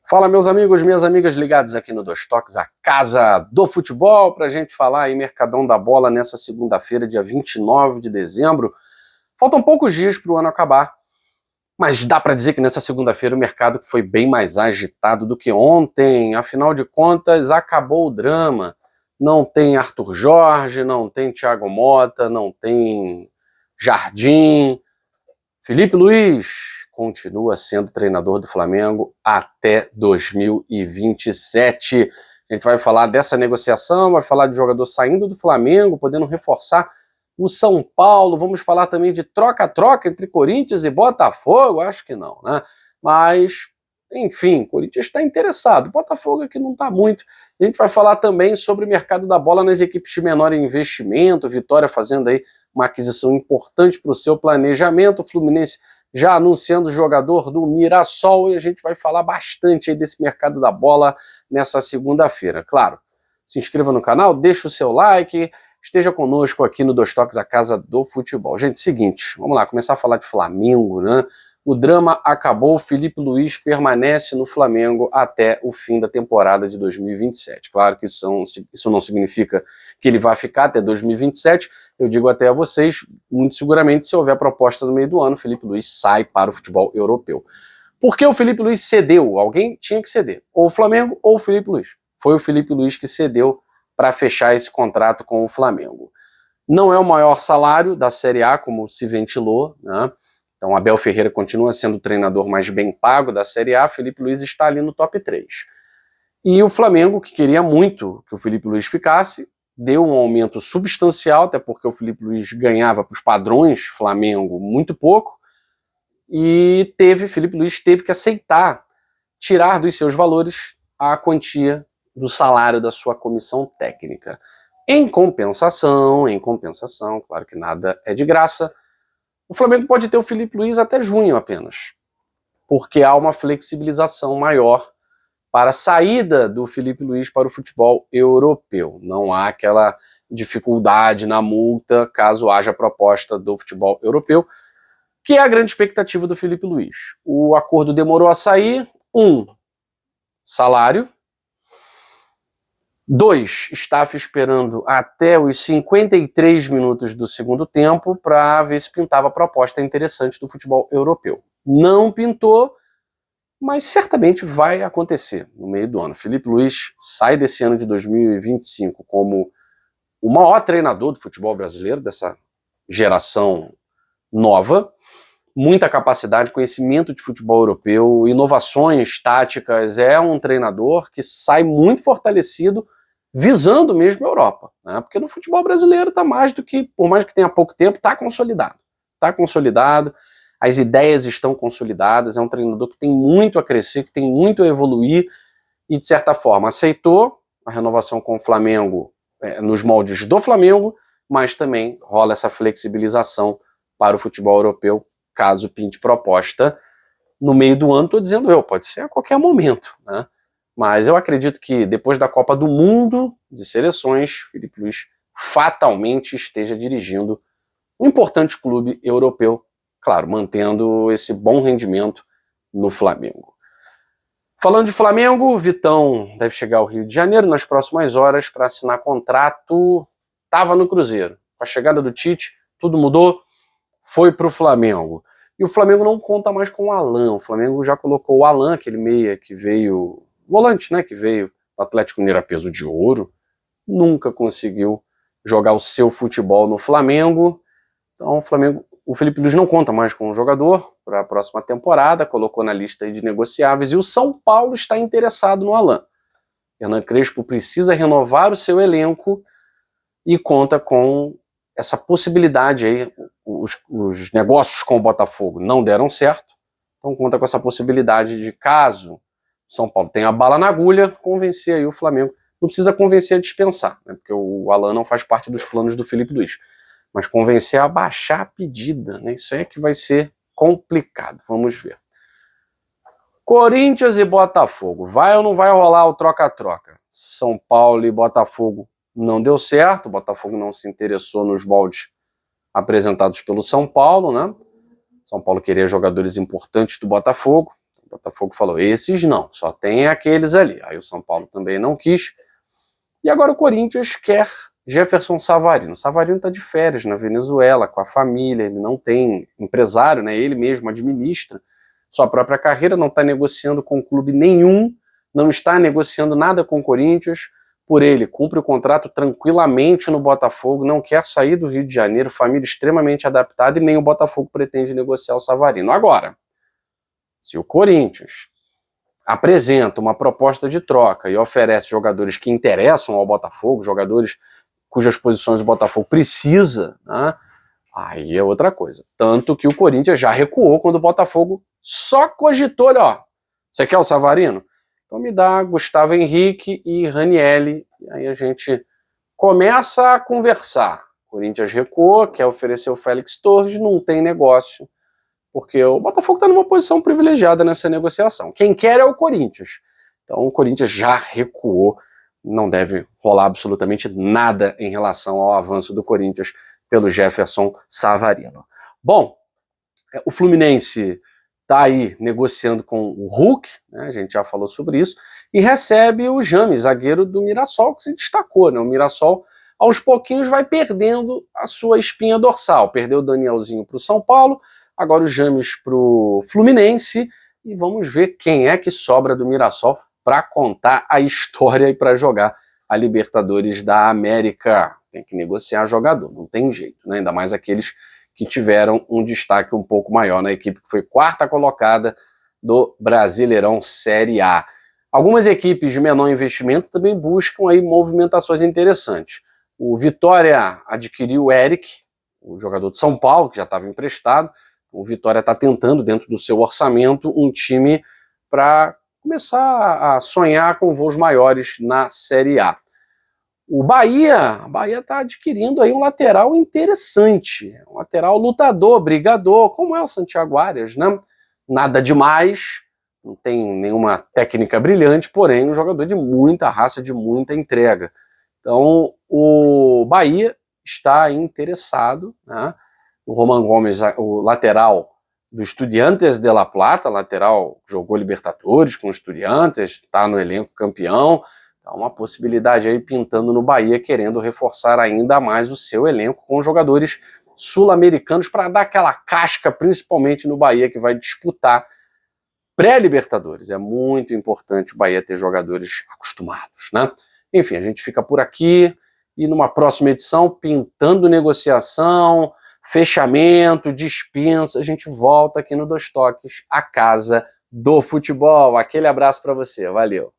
Fala, meus amigos, minhas amigas ligados aqui no Dois Toques, a casa do futebol, para a gente falar aí Mercadão da Bola nessa segunda-feira, dia 29 de dezembro. Faltam poucos dias para o ano acabar, mas dá para dizer que nessa segunda-feira o mercado foi bem mais agitado do que ontem. Afinal de contas, acabou o drama. Não tem Arthur Jorge, não tem Thiago Motta, não tem Jardim. Felipe Luiz continua sendo treinador do Flamengo até 2027. A gente vai falar dessa negociação, vai falar de jogador saindo do Flamengo, podendo reforçar o São Paulo. Vamos falar também de troca-troca entre Corinthians e Botafogo. Acho que não, né? Mas, enfim, Corinthians está interessado. Botafogo aqui não está muito. A gente vai falar também sobre o mercado da bola nas equipes de menor investimento. Vitória fazendo aí uma aquisição importante para o seu planejamento. O Fluminense já anunciando o jogador do Mirassol, e a gente vai falar bastante aí desse mercado da bola nessa segunda-feira. Claro, se inscreva no canal, deixa o seu like, esteja conosco aqui no Dois Toques, a casa do futebol. Gente, seguinte, vamos lá, começar a falar de Flamengo, né? O drama acabou, Felipe Luiz permanece no Flamengo até o fim da temporada de 2027. Claro que isso não significa que ele vai ficar até 2027, eu digo até a vocês, muito seguramente, se houver proposta no meio do ano, Felipe Luiz sai para o futebol europeu. Por que o Felipe Luiz cedeu? Alguém tinha que ceder. Ou o Flamengo ou o Felipe Luiz. Foi o Felipe Luiz que cedeu para fechar esse contrato com o Flamengo. Não é o maior salário da Série A, como se ventilou, né? Então, Abel Ferreira continua sendo o treinador mais bem pago da Série A, Felipe Luiz está ali no top 3. E o Flamengo, que queria muito que o Felipe Luiz ficasse, deu um aumento substancial, até porque o Felipe Luiz ganhava para os padrões Flamengo muito pouco, e Felipe Luiz teve que aceitar tirar dos seus valores a quantia do salário da sua comissão técnica. Em compensação, claro que nada é de graça, o Flamengo pode ter o Felipe Luiz até junho apenas, porque há uma flexibilização maior para a saída do Felipe Luiz para o futebol europeu. Não há aquela dificuldade na multa caso haja proposta do futebol europeu, que é a grande expectativa do Felipe Luiz. O acordo demorou a sair. 1, salário. 2, staff esperando até os 53 minutos do segundo tempo para ver se pintava a proposta interessante do futebol europeu. Não pintou, mas certamente vai acontecer no meio do ano. Felipe Luiz sai desse ano de 2025 como o maior treinador do futebol brasileiro, dessa geração nova. Muita capacidade, conhecimento de futebol europeu, inovações táticas. É um treinador que sai muito fortalecido, visando mesmo a Europa, né? Porque no futebol brasileiro está mais do que, por mais que tenha pouco tempo, está consolidado. Está consolidado, as ideias estão consolidadas, é um treinador que tem muito a crescer, que tem muito a evoluir e, de certa forma, aceitou a renovação com o Flamengo nos moldes do Flamengo, mas também rola essa flexibilização para o futebol europeu, caso pinte proposta no meio do ano. Estou dizendo pode ser a qualquer momento, né? Mas eu acredito que depois da Copa do Mundo de seleções, Felipe Luiz fatalmente esteja dirigindo um importante clube europeu, claro, mantendo esse bom rendimento no Flamengo. Falando de Flamengo, Vitão deve chegar ao Rio de Janeiro nas próximas horas para assinar contrato. Estava no Cruzeiro. Com a chegada do Tite, tudo mudou, foi para o Flamengo. E o Flamengo não conta mais com o Alan. O Flamengo já colocou o Alan, aquele meia que veio, volante, né, que veio do Atlético Mineiro a peso de ouro, nunca conseguiu jogar o seu futebol no Flamengo. Então o Felipe Luiz não conta mais com o jogador para a próxima temporada, colocou na lista de negociáveis, e o São Paulo está interessado no Alan. Hernan Crespo precisa renovar o seu elenco e conta com essa possibilidade aí. Os negócios com o Botafogo não deram certo, então conta com essa possibilidade de, caso o São Paulo tenha a bala na agulha, convencer aí o Flamengo. Não precisa convencer a dispensar, né, porque o Alan não faz parte dos planos do Felipe Luiz, mas convencer a baixar a pedida, né, isso é que vai ser complicado, vamos ver. Corinthians e Botafogo, vai ou não vai rolar o troca-troca? São Paulo e Botafogo não deu certo, o Botafogo não se interessou nos moldes apresentados pelo São Paulo, né? São Paulo queria jogadores importantes do Botafogo, Botafogo falou, esses não, só tem aqueles ali. Aí o São Paulo também não quis. E agora o Corinthians quer Jefferson Savarino. Savarino está de férias na Venezuela, com a família, ele não tem empresário, né? Ele mesmo administra sua própria carreira, não está negociando com clube nenhum, não está negociando nada com o Corinthians. Por ele, cumpre o contrato tranquilamente no Botafogo, não quer sair do Rio de Janeiro, família extremamente adaptada, e nem o Botafogo pretende negociar o Savarino. Agora, se o Corinthians apresenta uma proposta de troca e oferece jogadores que interessam ao Botafogo, jogadores cujas posições o Botafogo precisa, né, aí é outra coisa. Tanto que o Corinthians já recuou quando o Botafogo só cogitou, olha, ó, você quer o Savarino? Então me dá Gustavo Henrique e Ranieri, e aí a gente começa a conversar. O Corinthians recuou, quer oferecer o Félix Torres, não tem negócio, porque o Botafogo está numa posição privilegiada nessa negociação. Quem quer é o Corinthians. Então o Corinthians já recuou, não deve rolar absolutamente nada em relação ao avanço do Corinthians pelo Jefferson Savarino. Bom, o Fluminense está aí negociando com o Hulk, né, a gente já falou sobre isso, e recebe o James, zagueiro do Mirassol, que se destacou, né? O Mirassol, aos pouquinhos, vai perdendo a sua espinha dorsal. Perdeu o Danielzinho para o São Paulo, agora o James para o Fluminense, e vamos ver quem é que sobra do Mirassol para contar a história e para jogar a Libertadores da América. Tem que negociar jogador, não tem jeito, né? Ainda mais aqueles que tiveram um destaque um pouco maior na equipe que foi quarta colocada do Brasileirão Série A. Algumas equipes de menor investimento também buscam aí movimentações interessantes. O Vitória adquiriu o Eric, o jogador de São Paulo, que já estava emprestado. O Vitória está tentando, dentro do seu orçamento, um time para começar a sonhar com voos maiores na Série A. O Bahia está adquirindo aí um lateral interessante, um lateral lutador, brigador, como é o Santiago Arias, né? Nada demais, não tem nenhuma técnica brilhante, porém um jogador de muita raça, de muita entrega. Então o Bahia está interessado, né? O Roman Gomes, o lateral do Estudiantes de La Plata, lateral jogou Libertadores com o Estudiantes, está no elenco campeão. Há uma possibilidade aí pintando no Bahia, querendo reforçar ainda mais o seu elenco com jogadores sul-americanos para dar aquela casca, principalmente no Bahia, que vai disputar pré-Libertadores. É muito importante o Bahia ter jogadores acostumados, né? Enfim, a gente fica por aqui e numa próxima edição, pintando negociação, fechamento, dispensa, a gente volta aqui no Dois Toques, a casa do futebol. Aquele abraço para você, valeu!